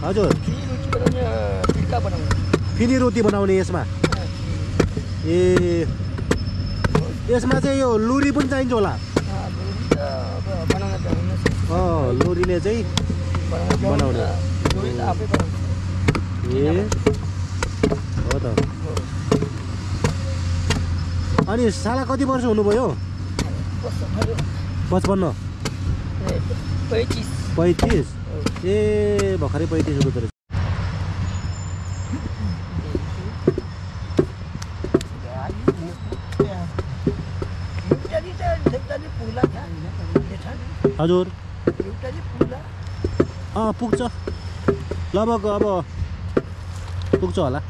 हजुर फेरि रोटी बनाउने यसमा ए यसमा चाहिँ यो लुरी पनि चाहिन्छ होला लुरीले चाहिँ बनाउने ए हो त अनि साला कति वर्ष हुनुभयो 55 35 ए भर्खरै 35 हुँदो रहेछ हजुर पुग्छ लगभग अब पुग्छ होला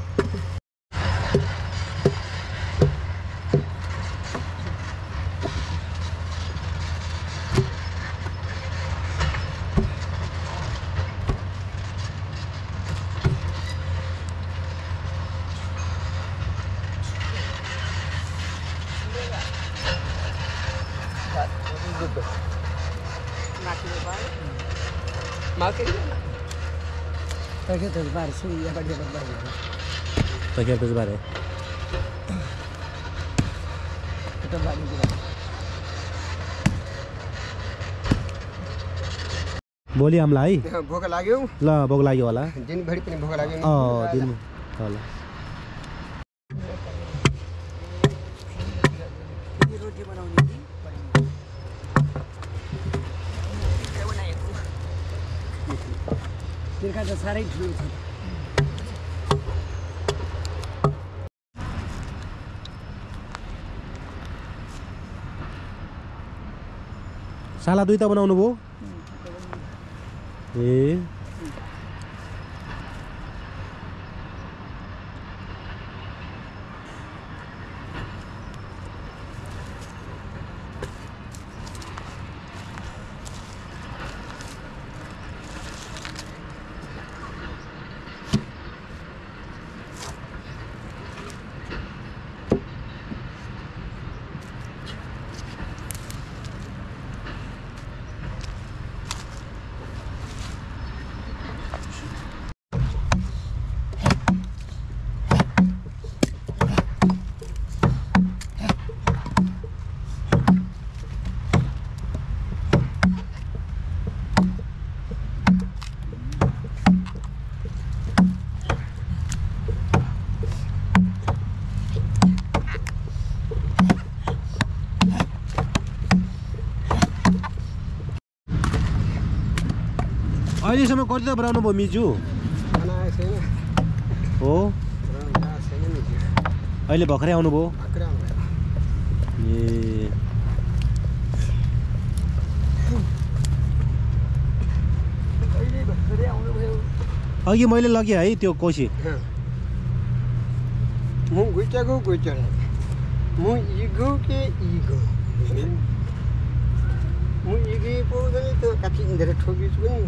भोलि हामीलाई भोक लाग्यो ल भोक लाग्यो होला दिनभरि पनि भोक लाग्यो दिन होला साह्रै ठुलो छ साला दुईटा बनाउनु भयो ए अहिलेसम्म कति त बनाउनु भयो मिजु हो अहिले भर्खरै आउनुभयो ए अघि मैले लगेँ है त्यो कोसी म गुइटाको गुइटा म इगो के इगो म इगे पोदैन त्यो काठी धेरै ठोकिछु पनि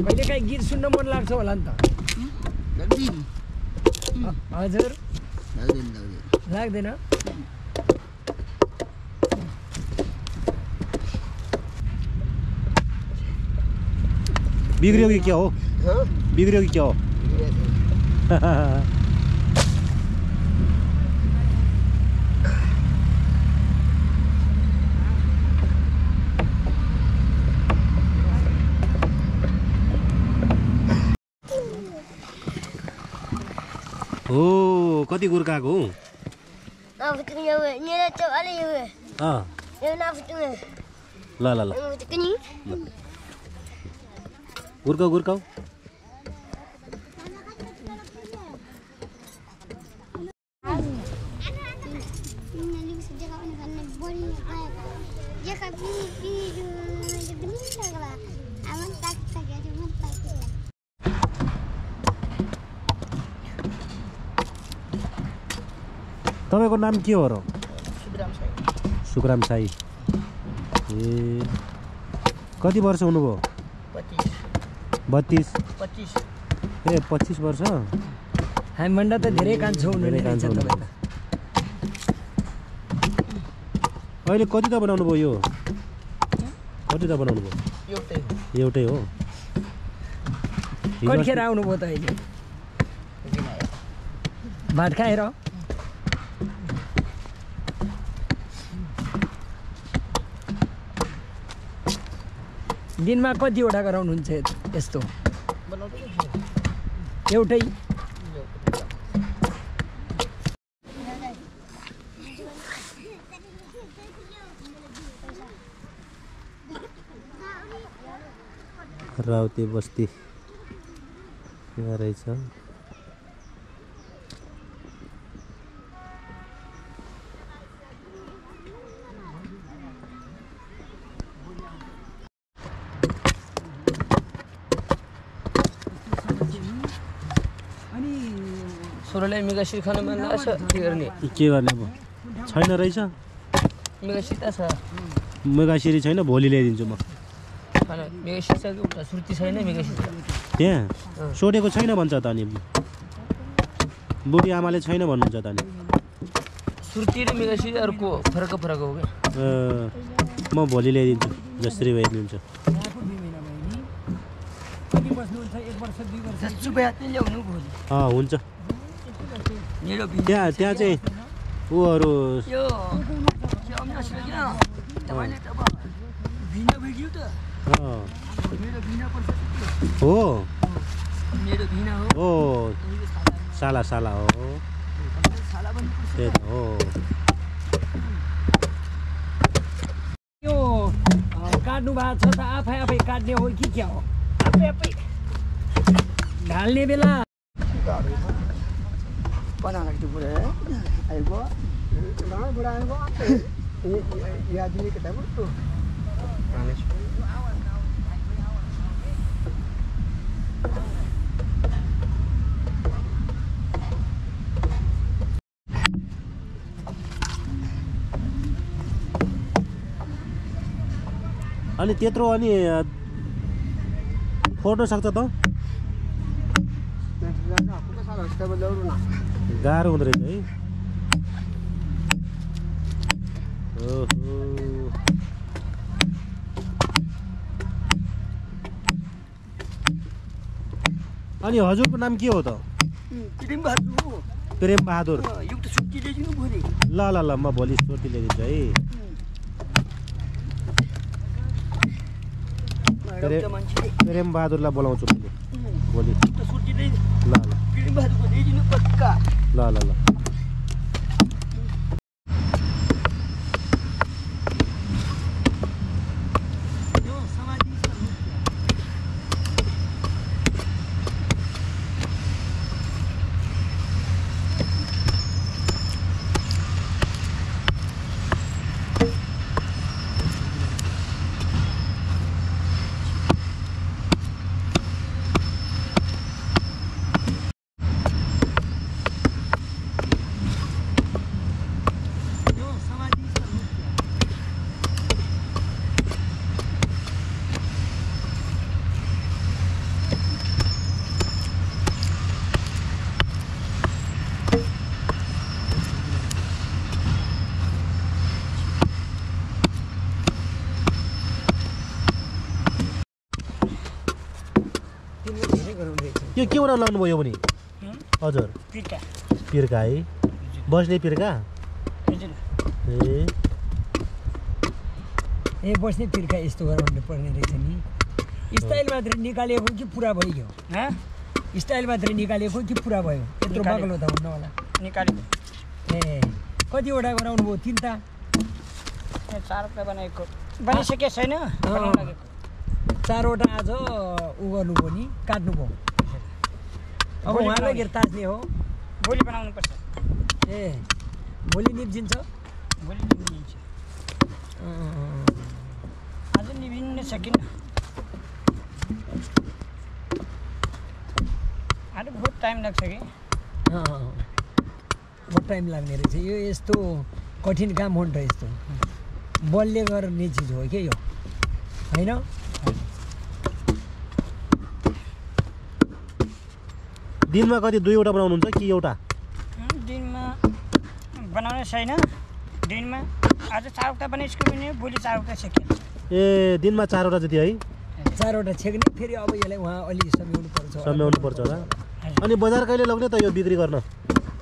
कहिले काहीँ गीत सुन्न मन लाग्छ होला नि त हजुर लाग्दैन बिग्रियो कि क्या हो बिग्रियो कि क्या हो हो कति गुर्काको ल ल ल गुर्काउ गुर्काउ तपाईको नाम के हो र सुखराम साई ए कति वर्ष हुनुभयो 32 ए 25 वर्ष हामी भन्दा त धेरै कान्छो हुनुहुने रहेछ तपाईँ अहिले कति त बनाउनु भयो यो कतिवटा बनाउनु भयो? एउटै हो। कतिखेर आउनुभयो त अहिले? भात खाएर? दिनमा कतिवटा गराउनुहुन्छ यस्तो? एउटै? राउते बस्ती यहाँ रहेछ। छोरालाई मेगासिर खान मन लाग्छ, के गर्ने? के गर्ने अब? छैन रहेछ मेगासिर त छ, मेगासिरी छैन, भोलि ल्याइदिन्छु म। खाना मेगासिर छ कि उता सुर्ती छैन मेगासिर? त्यहाँ सोधेको छैन भन्छ त अनि बुढी आमाले छैन भन्नुहुन्छ त अनि। सुर्ती र मेगासिर अर्को फरक हो क्या? म भोलि ल्याइदिन्छु जसरी भए दिनुहुन्छ। हुन्छ त्यहाँ चाहिँ ऊहरू हो हो साला साला हो त्यही त हो। यो काट्नु भएको छ त आफै काट्ने हो कि क्या हो? आफै ढाल्ने बेला अनि त्यत्रो अनि फोड्न सक्छ त? गाह्रो हुँदो रहेछ है। ओहो अनि हजुरको नाम के हो त? प्रेम बहादुर। ल ल ल म भोलि सुर्ती ल्याइदिन्छु है। प्रेम बहादुरलाई बोलाउँछु मैले भोलि। ल ल ल ल। यो के बनाउनु लानुभयो भने? हजुर पिर्का है, बस्ने पिर्का। ए बस्ने पिर्का यस्तो गराउनु पर्ने रहेछ नि। स्टाइल मात्रै निकालेको कि पुरा भयो? स्टाइल मात्रै निकालेको कि पुरा भयो? यत्रो बाक्लो त हुन्न होला। निकालेको। ए कतिवटा गराउनु भयो? 3टा? 4वटा बनाएको बनिसकेको छैन, बनाउन लागेको। 4वटा आज उ गर्नुभयो नि, काट्नुभयो। अब उहाँलाई घेर तास्ने हो, भोलि बनाउनु पर्छ। ए भोलि निप्जिन्छ? भोलि निभिन्छ। आज निभिन्न सकिन्न। आज बहुत टाइम लाग्छ कि? बहुत टाइम लाग्ने रहेछ यो। यस्तो कठिन काम हो नि त। यस्तो बलले गर्ने चिज हो क्या यो, होइन? दिनमा कति 2वटा बनाउनुहुन्छ कि एउटा? दिनमा बनाउने छैन। दिनमा आज 4वटा बनाइसक्यो भने भोलि 4वटा सकिन्छ। ए दिनमा 4 वटा जति है 4वटा छेक्ने फेरि अब यसलाई उहाँ अलि समेउनु पर्छ होला अनि बजार कहिले लग्ने त यो बिक्री गर्न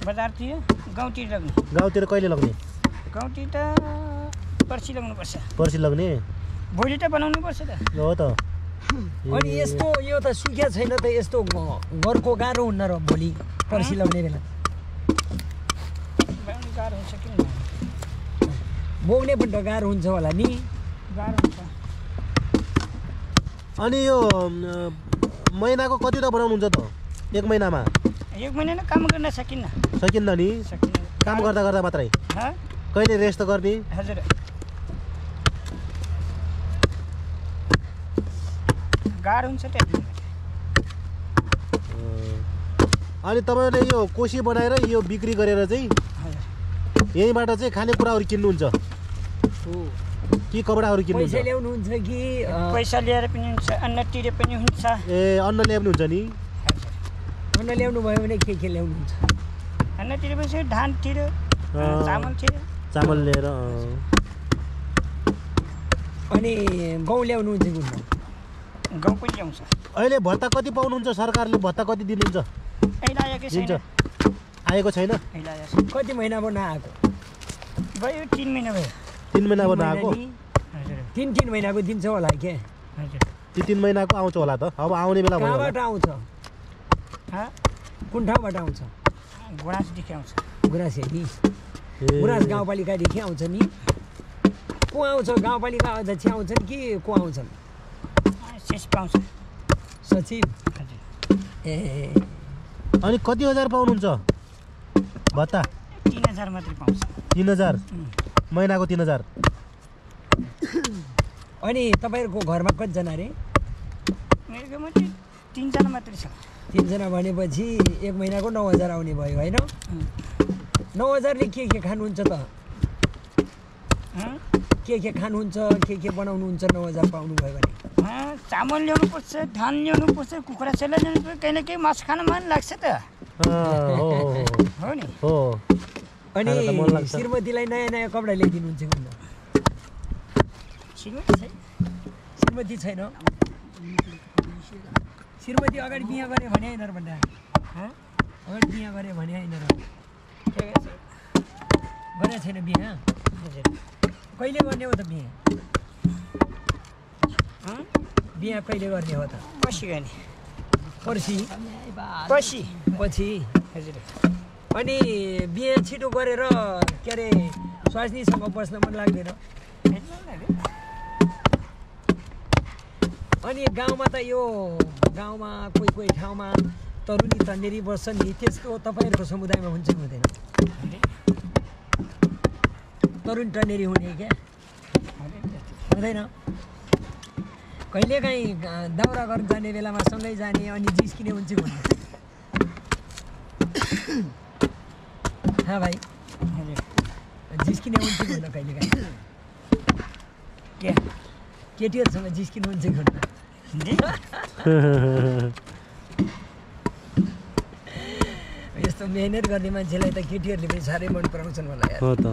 बजारतिर गाउँतिर लग्ने गाउँतिर कहिले लग्ने गाउँतिर त पर्सि लग्नुपर्छ पर्सि लग्ने भोलि त बनाउनु पर्छ त हो त अनि यस्तो यो त सुकिया छैन त यस्तो घरको गाह्रो हुन्न र भोलि पर्सि लग्ने बेला बनाउनु गाह्रो हुन्छ किन बोक्ने पनि त गाह्रो हुन्छ होला नि गाह्रो हुन्छ अनि यो महिनाको कति त बनाउनुहुन्छ त एक महिनामा 1 महिना काम गर्न सकिन्न सकिन्न नि काम गर्दा गर्दा मात्रै कहिले रेस्ट गर्ने हजुर गाह्रो हुन्छ त्यति अनि तपाईले यो कोसी बनाएर यो बिक्री गरेर चाहिँ यहीँबाट चाहिँ खानेकुराहरू किन्नुहुन्छ कि कपडाहरू किन्नुहुन्छ पैसा ल्याउनुहुन्छ कि पैसा लिएर पनि हुन्छ अन्न तिरे पनि हुन्छ ए अन्न ल्याउनु हुन्छ नि अन्न ल्याउनु भयो भने के ल्याउनुहुन्छ अन्न तिरेपछि धान तिर्यो चामल तिर्यो चामल लिएर अनि गहुँ ल्याउनुहुन्छ कि गहुँ पनि ल्याउँछ अहिले भत्ता कति पाउनुहुन्छ सरकारले भत्ता कति दिनुहुन्छ अहिले आएकै छैन आएको छैन अहिले आएछ कति महिना भयो नआएको भयो 3 महिना भयो 3 महिना भयो नआएको हजुर 3 महिनाको दिन्छ होला के हजुर ती 3 महिनाको आउँछ होला त अब आउने बेला भयो कहाँबाट आउँछ कुन ठाउँबाट आउँछ गुराँसदेखि आउँछ गुराँस नि गुराँस गाउँपालिकादेखि आउँछ नि को आउँछ गाउँपालिका अध्यक्ष आउँछन् कि को आउँछन् सचिव पाउँछ सचिव हजुर ए अनि कति हजार पाउनुहुन्छ भत्ता 3000 मात्रै पाउँछ 3000 महिनाको 3000 अनि तपाईँहरूको घरमा कतिजना रे मेरो घरमा चाहिँ 3 जना मात्रै छ 3 जना भनेपछि 1 महिनाको 9000 आउने भयो होइन 9000 ले के खानुहुन्छ त के खानुहुन्छ के बनाउनुहुन्छ 9000 पाउनु भयो भने चामल ल्याउनुपर्छ धान ल्याउनुपर्छ कुखुरा सेला ल्याउनुपर्छ केही न केही मासु खान मन लाग्छ त हो नि हो अनि श्रीमतीलाई नयाँ कपडा ल्याइदिनुहुन्छ कि श्रीमती छैन श्रीमती अगाडि बिहा गरे भने होइन र भन्दा अगाडि बिहा गरे भने होइन र गरेको छैन बिहा कहिले गर्ने हो त बिहा बिहा कहिले गर्ने हो त पछि गर्ने पछि हजुर अनि बिहा छिटो गरेर के अरे स्वास्नीसँग बस्न मन लाग्दैन अनि गाउँमा त यो गाउँमा कोही ठाउँमा तरुनी तन्नेरी बस्छ नि त्यसको तपाईँहरूको समुदायमा हुन्छ कि हुँदैन तरुनी तन्नेरी हुने क्या हुँदैन कहिलेकाहीँ दाउरा गर्न जाने बेलामा सँगै जाने अनि जिस्किने हुन्छ कि हुँदैन भाइ जिस्किने हुन्छ कि हुँदैन कहिलेकाहीँ केटीहरूसँग जिस्किनु हुन्छ कि हुँदैन यस्तो मेहनत गर्ने मान्छेलाई त केटीहरूले पनि साह्रै मन पराउँछन् होला यार हो त